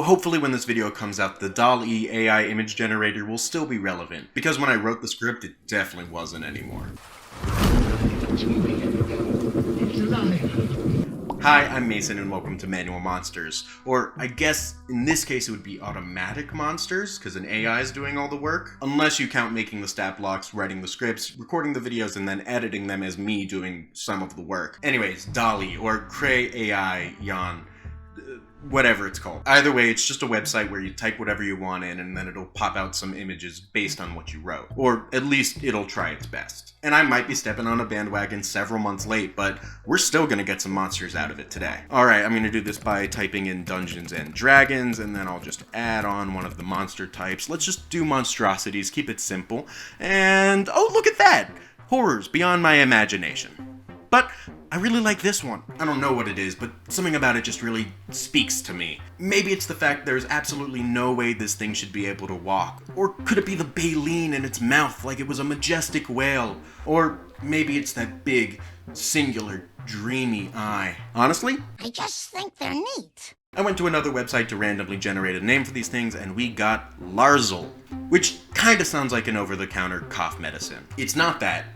hopefully when this video comes out, the DALL-E AI image generator will still be relevant, because when I wrote the script, it definitely wasn't anymore. Hi, I'm Mason and welcome to Manual Monsters, or I guess in this case it would be automatic monsters, because an AI is doing all the work, unless you count making the stat blocks, writing the scripts, recording the videos, and then editing them as me doing some of the work. Anyways, DALL-E, or Cray AI Yan, whatever it's called. Either way, it's just a website where you type whatever you want in and then it'll pop out some images based on what you wrote. Or at least it'll try its best. And I might be stepping on a bandwagon several months late, but we're still gonna get some monsters out of it today. Alright, I'm gonna do this by typing in Dungeons and Dragons, and then I'll just add on one of the monster types. Let's just do monstrosities, keep it simple. And, oh, look at that! Horrors beyond my imagination. But I really like this one. I don't know what it is, but something about it just really speaks to me. Maybe it's the fact there's absolutely no way this thing should be able to walk. Or could it be the baleen in its mouth like it was a majestic whale? Or maybe it's that big, singular, dreamy eye. Honestly, I just think they're neat. I went to another website to randomly generate a name for these things, and we got Larrzal, which kinda sounds like an over-the-counter cough medicine. It's not that,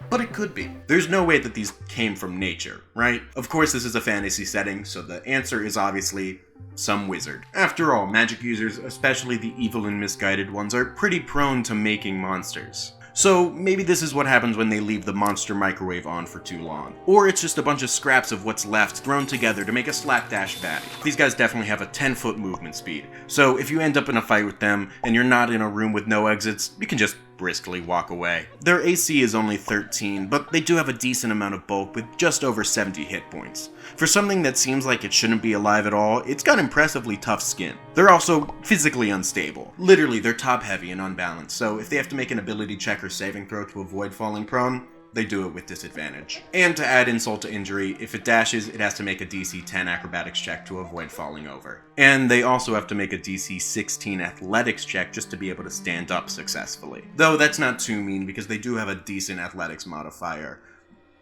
but it could be. There's no way that these came from nature, right? Of course, this is a fantasy setting, so the answer is obviously some wizard. After all, magic users, especially the evil and misguided ones, are pretty prone to making monsters. So maybe this is what happens when they leave the monster microwave on for too long. Or it's just a bunch of scraps of what's left thrown together to make a slapdash baddie. These guys definitely have a 10-foot movement speed, so if you end up in a fight with them and you're not in a room with no exits, you can just briskly walk away. Their AC is only 13, but they do have a decent amount of bulk with just over 70 hit points. For something that seems like it shouldn't be alive at all, it's got impressively tough skin. They're also physically unstable. Literally, they're top heavy and unbalanced, so if they have to make an ability check or saving throw to avoid falling prone, they do it with disadvantage. And to add insult to injury, if it dashes, it has to make a DC 10 acrobatics check to avoid falling over. And they also have to make a DC 16 athletics check just to be able to stand up successfully. Though that's not too mean because they do have a decent athletics modifier,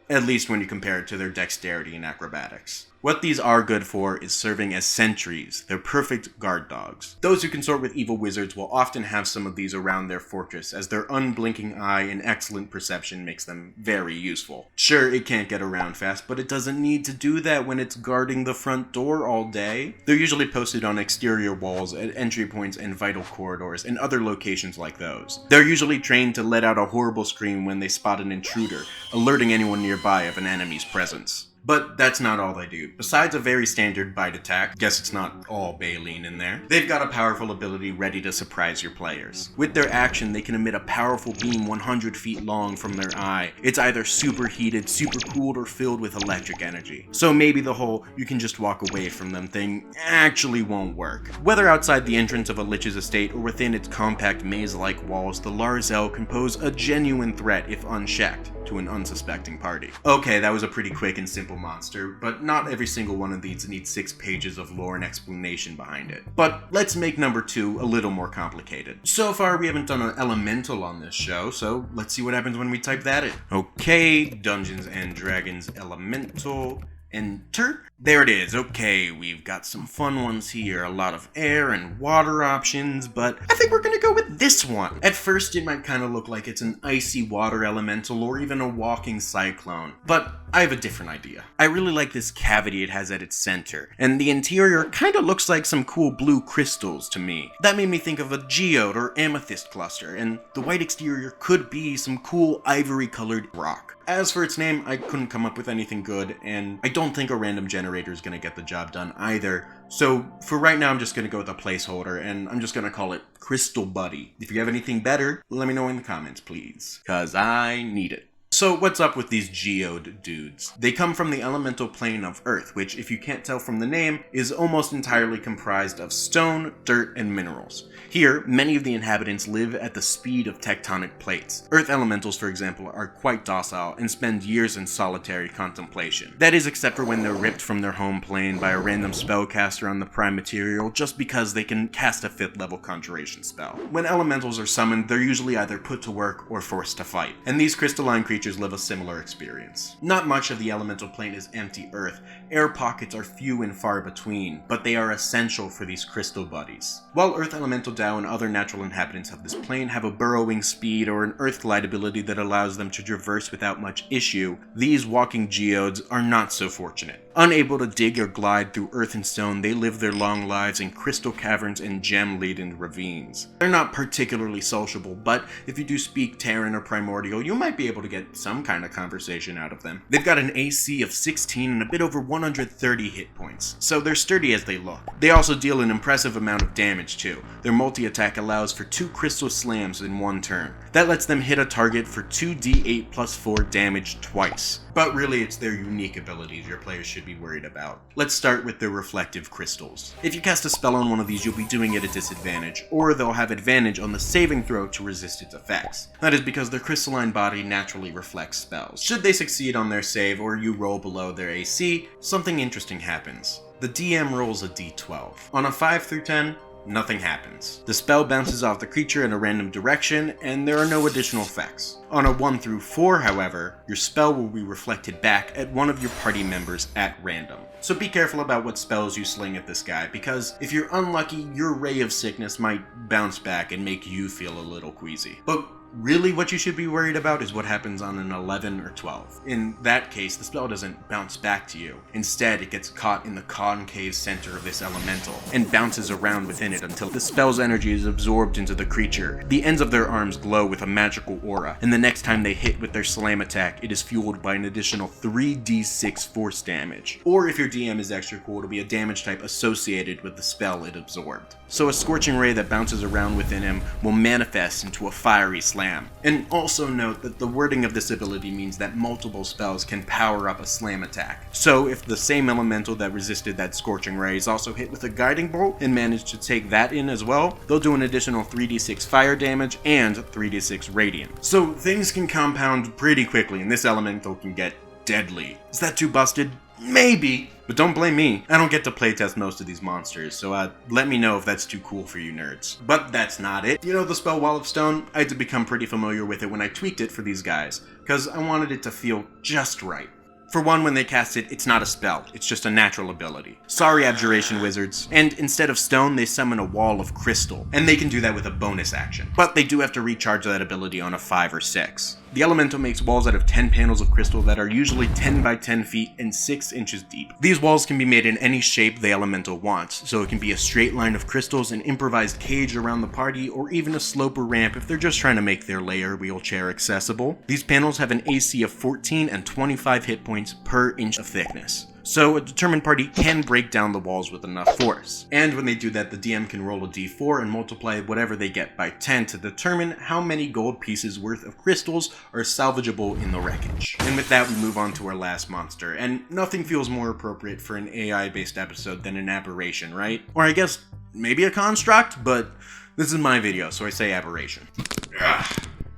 at least when you compare it to their dexterity and acrobatics. What these are good for is serving as sentries. They're perfect guard dogs. Those who consort with evil wizards will often have some of these around their fortress, as their unblinking eye and excellent perception makes them very useful. Sure, it can't get around fast, but it doesn't need to do that when it's guarding the front door all day. They're usually posted on exterior walls, at entry points and vital corridors, and other locations like those. They're usually trained to let out a horrible scream when they spot an intruder, alerting anyone nearby of an enemy's presence. But that's not all they do. Besides a very standard bite attack, guess it's not all baleen in there, they've got a powerful ability ready to surprise your players. With their action, they can emit a powerful beam 100 feet long from their eye. It's either superheated, supercooled, or filled with electric energy. So maybe the whole "you can just walk away from them" thing actually won't work. Whether outside the entrance of a lich's estate or within its compact maze-like walls, the Larrzal can pose a genuine threat if unchecked to an unsuspecting party. Okay, that was a pretty quick and simple monster, but not every single one of these needs 6 pages of lore and explanation behind it. But let's make number 2 a little more complicated. So far, we haven't done an elemental on this show, so let's see what happens when we type that in. Okay, Dungeons and Dragons elemental. Enter. There it is. Okay, we've got some fun ones here. A lot of air and water options, but I think we're gonna go with this one. At first, it might kind of look like it's an icy water elemental or even a walking cyclone, but I have a different idea. I really like this cavity it has at its center, and the interior kind of looks like some cool blue crystals to me. That made me think of a geode or amethyst cluster, and the white exterior could be some cool ivory-colored rock. As for its name, I couldn't come up with anything good, and I don't think a random generator is going to get the job done either. So for right now, I'm just going to go with a placeholder, and I'm just going to call it Crystal Buddy. If you have anything better, let me know in the comments, please, because I need it. So what's up with these geode dudes? They come from the elemental plane of Earth, which, if you can't tell from the name, is almost entirely comprised of stone, dirt, and minerals. Here, many of the inhabitants live at the speed of tectonic plates. Earth elementals, for example, are quite docile and spend years in solitary contemplation. That is, except for when they're ripped from their home plane by a random spellcaster on the prime material just because they can cast a 5th level conjuration spell. When elementals are summoned, they're usually either put to work or forced to fight, and these crystalline creatures creatures live a similar experience. Not much of the elemental plane is empty earth. Air pockets are few and far between, but they are essential for these crystal buddies. While earth elemental Dao and other natural inhabitants of this plane have a burrowing speed or an earth glide ability that allows them to traverse without much issue, these walking geodes are not so fortunate. Unable to dig or glide through earth and stone, they live their long lives in crystal caverns and gem-laden ravines. They're not particularly sociable, but if you do speak Terran or Primordial, you might be able to get some kind of conversation out of them. They've got an AC of 16 and a bit over 130 hit points, so they're sturdy as they look. They also deal an impressive amount of damage too. Their multi-attack allows for 2 crystal slams in one turn. That lets them hit a target for 2d8 plus 4 damage twice. But really, it's their unique abilities your players should be worried about. Let's start with their reflective crystals. If you cast a spell on one of these, you'll be doing it at disadvantage, or they'll have advantage on the saving throw to resist its effects. That is because their crystalline body naturally reflects spells. Should they succeed on their save, or you roll below their AC, something interesting happens. The DM rolls a d12. On a 5 through 10, nothing happens. The spell bounces off the creature in a random direction, and there are no additional effects. On a 1 through 4, however, your spell will be reflected back at one of your party members at random. So be careful about what spells you sling at this guy, because if you're unlucky, your Ray of Sickness might bounce back and make you feel a little queasy. But really, what you should be worried about is what happens on an 11 or 12. In that case, the spell doesn't bounce back to you. Instead, it gets caught in the concave center of this elemental and bounces around within it until the spell's energy is absorbed into the creature. The ends of their arms glow with a magical aura, and the next time they hit with their slam attack, it is fueled by an additional 3d6 force damage. Or if your DM is extra cool, it'll be a damage type associated with the spell it absorbed. So a scorching ray that bounces around within him will manifest into a fiery slam. And also note that the wording of this ability means that multiple spells can power up a slam attack. So if the same elemental that resisted that scorching ray is also hit with a guiding bolt and managed to take that in as well, they'll do an additional 3d6 fire damage and 3d6 radiant. So things can compound pretty quickly, and this elemental can get deadly. Is that too busted? Maybe. But don't blame me, I don't get to playtest most of these monsters, so let me know if that's too cool for you nerds. But that's not it. You know the spell Wall of Stone? I had to become pretty familiar with it when I tweaked it for these guys, because I wanted it to feel just right. For one, when they cast it, it's not a spell, it's just a natural ability. Sorry, Abjuration Wizards. And instead of stone, they summon a wall of crystal, and they can do that with a bonus action. But they do have to recharge that ability on a 5 or 6. The elemental makes walls out of 10 panels of crystal that are usually 10 by 10 feet and 6 inches deep. These walls can be made in any shape the elemental wants, so it can be a straight line of crystals, an improvised cage around the party, or even a slope or ramp if they're just trying to make their lair wheelchair accessible. These panels have an AC of 14 and 25 hit points per inch of thickness. So a determined party can break down the walls with enough force. And when they do that, the DM can roll a d4 and multiply whatever they get by 10 to determine how many gold pieces worth of crystals are salvageable in the wreckage. And with that, we move on to our last monster, and nothing feels more appropriate for an AI-based episode than an aberration, right? Or I guess, maybe a construct, but this is my video, so I say aberration.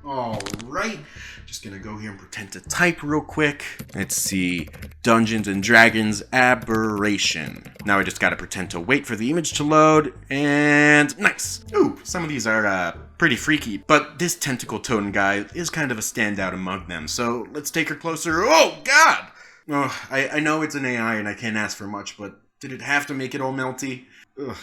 Alright, just gonna go here and pretend to type real quick. Let's see, Dungeons and Dragons aberration. Now I just gotta pretend to wait for the image to load, and nice! Ooh, some of these are pretty freaky, but this tentacle totem guy is kind of a standout among them, so let's take her closer. Oh god! Oh, I know it's an AI and I can't ask for much, but did it have to make it all melty? Ugh.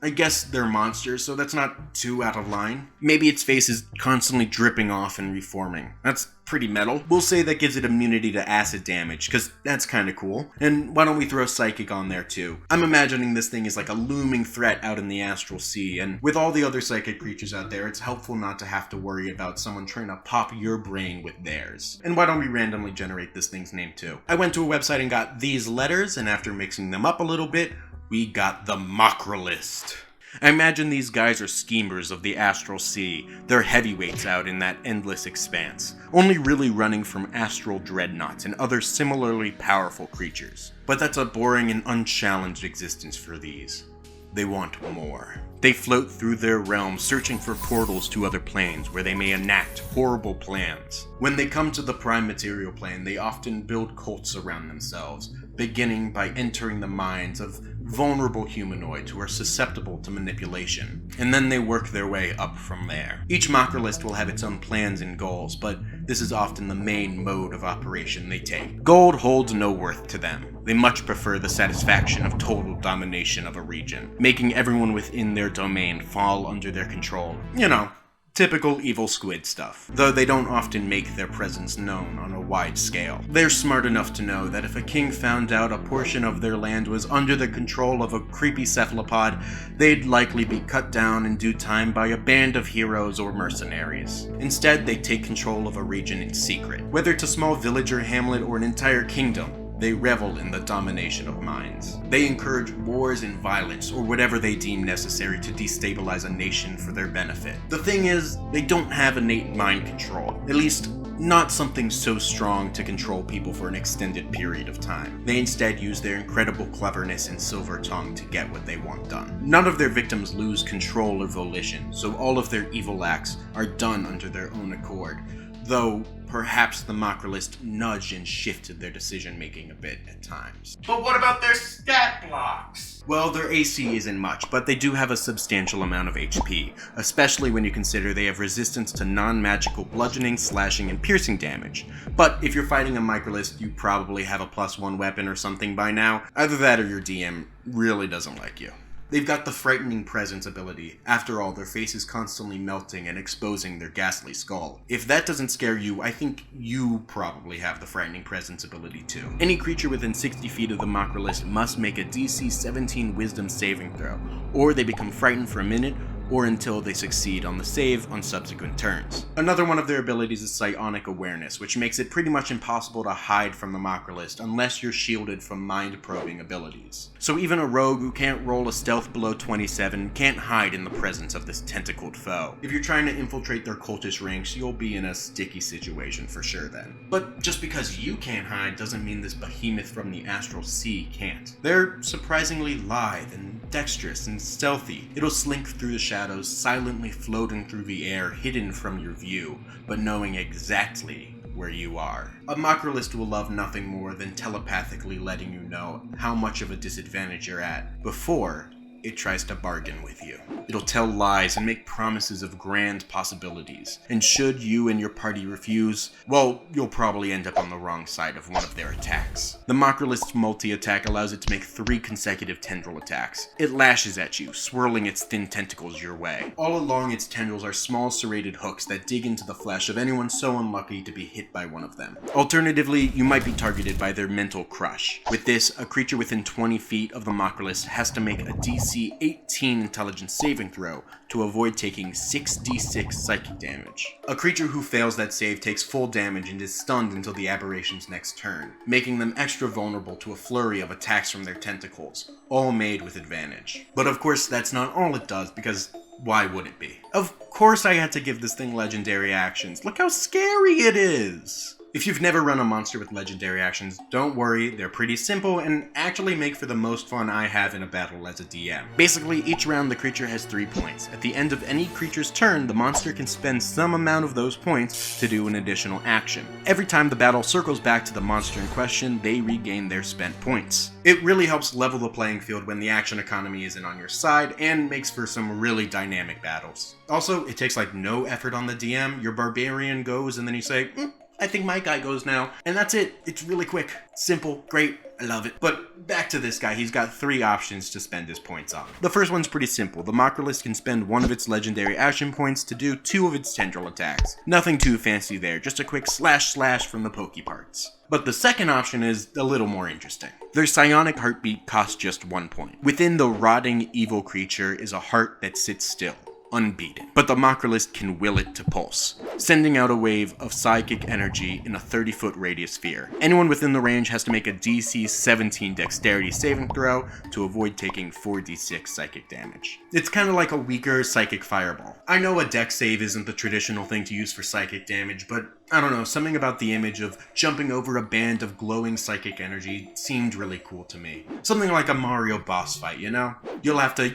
I guess they're monsters, so that's not too out of line. Maybe its face is constantly dripping off and reforming. That's pretty metal. We'll say that gives it immunity to acid damage, because that's kind of cool. And why don't we throw Psychic on there too? I'm imagining this thing is like a looming threat out in the astral sea, and with all the other psychic creatures out there, it's helpful not to have to worry about someone trying to pop your brain with theirs. And why don't we randomly generate this thing's name too? I went to a website and got these letters, and after mixing them up a little bit, we got the Mocrilyst. I imagine these guys are schemers of the astral sea. They're heavyweights out in that endless expanse, only really running from astral dreadnoughts and other similarly powerful creatures. But that's a boring and unchallenged existence for these. They want more. They float through their realm searching for portals to other planes where they may enact horrible plans. When they come to the prime material plane, they often build cults around themselves, beginning by entering the minds of vulnerable humanoids who are susceptible to manipulation, and then they work their way up from there. Each Mocrilyst will have its own plans and goals, but this is often the main mode of operation they take. Gold holds no worth to them. They much prefer the satisfaction of total domination of a region, making everyone within their domain fall under their control. You know, typical evil squid stuff, though they don't often make their presence known on a wide scale. They're smart enough to know that if a king found out a portion of their land was under the control of a creepy cephalopod, they'd likely be cut down in due time by a band of heroes or mercenaries. Instead, they take control of a region in secret. Whether it's a small village or hamlet or an entire kingdom, they revel in the domination of minds. They encourage wars and violence, or whatever they deem necessary to destabilize a nation for their benefit. The thing is, they don't have innate mind control. At least, not something so strong to control people for an extended period of time. They instead use their incredible cleverness and silver tongue to get what they want done. None of their victims lose control or volition, so all of their evil acts are done under their own accord. Though, perhaps the Mocrilyst nudged and shifted their decision-making a bit at times. But what about their stat blocks? Well, their AC isn't much, but they do have a substantial amount of HP, especially when you consider they have resistance to non-magical bludgeoning, slashing, and piercing damage. But if you're fighting a Mocrilyst, you probably have a +1 weapon or something by now. Either that or your DM really doesn't like you. They've got the frightening presence ability. After all, their face is constantly melting and exposing their ghastly skull. If that doesn't scare you, I think you probably have the frightening presence ability too. Any creature within 60 feet of the Mocrilyst must make a DC 17 Wisdom saving throw, or they become frightened for a minute, or until they succeed on the save on subsequent turns. Another one of their abilities is Psionic Awareness, which makes it pretty much impossible to hide from the Mocrilyst unless you're shielded from mind-probing abilities. So even a rogue who can't roll a stealth below 27 can't hide in the presence of this tentacled foe. If you're trying to infiltrate their cultist ranks, you'll be in a sticky situation for sure then. But just because you can't hide doesn't mean this behemoth from the Astral Sea can't. They're surprisingly lithe and dexterous and stealthy. It'll slink through the shadows, silently floating through the air, hidden from your view, but knowing exactly where you are. A Mocrilyst will love nothing more than telepathically letting you know how much of a disadvantage you're at before it tries to bargain with you. It'll tell lies and make promises of grand possibilities. And should you and your party refuse, well, you'll probably end up on the wrong side of one of their attacks. The Mocrylyst's multi-attack allows it to make 3 consecutive tendril attacks. It lashes at you, swirling its thin tentacles your way. All along its tendrils are small serrated hooks that dig into the flesh of anyone so unlucky to be hit by one of them. Alternatively, you might be targeted by their mental crush. With this, a creature within 20 feet of the Mocrilyst has to make a DC 18 intelligence saving throw to avoid taking 6d6 psychic damage. A creature who fails that save takes full damage and is stunned until the aberration's next turn, making them extra vulnerable to a flurry of attacks from their tentacles, all made with advantage. But of course, that's not all it does, because why would it be? Of course I had to give this thing legendary actions. Look how scary it is! If you've never run a monster with legendary actions, don't worry, they're pretty simple and actually make for the most fun I have in a battle as a DM. Basically, each round the creature has 3 points. At the end of any creature's turn, the monster can spend some amount of those points to do an additional action. Every time the battle circles back to the monster in question, they regain their spent points. It really helps level the playing field when the action economy isn't on your side, and makes for some really dynamic battles. Also, it takes like no effort on the DM. Your barbarian goes and then you say, I think my guy goes now. And that's it. It's really quick. Simple. Great. I love it. But back to this guy. He's got 3 options to spend his points on. The first one's pretty simple. The Mocrilyst can spend 1 of its legendary action points to do 2 of its tendril attacks. Nothing too fancy there. Just a quick slash from the pokey parts. But the second option is a little more interesting. Their psionic heartbeat costs just 1 point. Within the rotting evil creature is a heart that sits still, unbeaten. But the Mocrilyst can will it to pulse, sending out a wave of psychic energy in a 30-foot radius sphere. Anyone within the range has to make a DC 17 dexterity saving throw to avoid taking 4d6 psychic damage. It's kind of like a weaker psychic fireball. I know a dex save isn't the traditional thing to use for psychic damage, but I don't know, something about the image of jumping over a band of glowing psychic energy seemed really cool to me. Something like a Mario boss fight, you know? You'll have to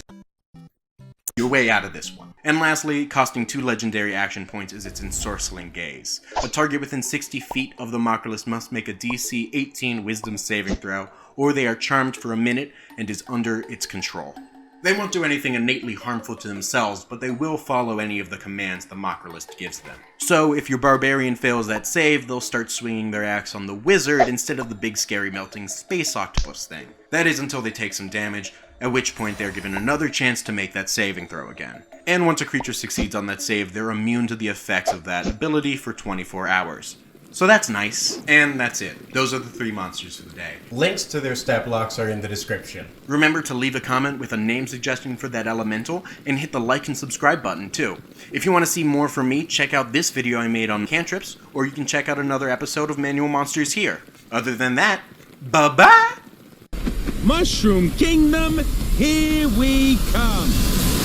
your way out of this one. And lastly, costing 2 legendary action points is its Ensorceling Gaze. A target within 60 feet of the Mocrilyst must make a DC 18 Wisdom saving throw, or they are charmed for a minute and is under its control. They won't do anything innately harmful to themselves, but they will follow any of the commands the Mocrilyst gives them. So if your barbarian fails that save, they'll start swinging their axe on the wizard instead of the big scary melting space octopus thing. That is until they take some damage, at which point they're given another chance to make that saving throw again. And once a creature succeeds on that save, they're immune to the effects of that ability for 24 hours. So that's nice. And that's it. Those are the 3 monsters for the day. Links to their stat blocks are in the description. Remember to leave a comment with a name suggestion for that elemental, and hit the like and subscribe button too. If you want to see more from me, check out this video I made on cantrips, or you can check out another episode of Manual Monsters here. Other than that, bye-bye! Mushroom Kingdom, here we come!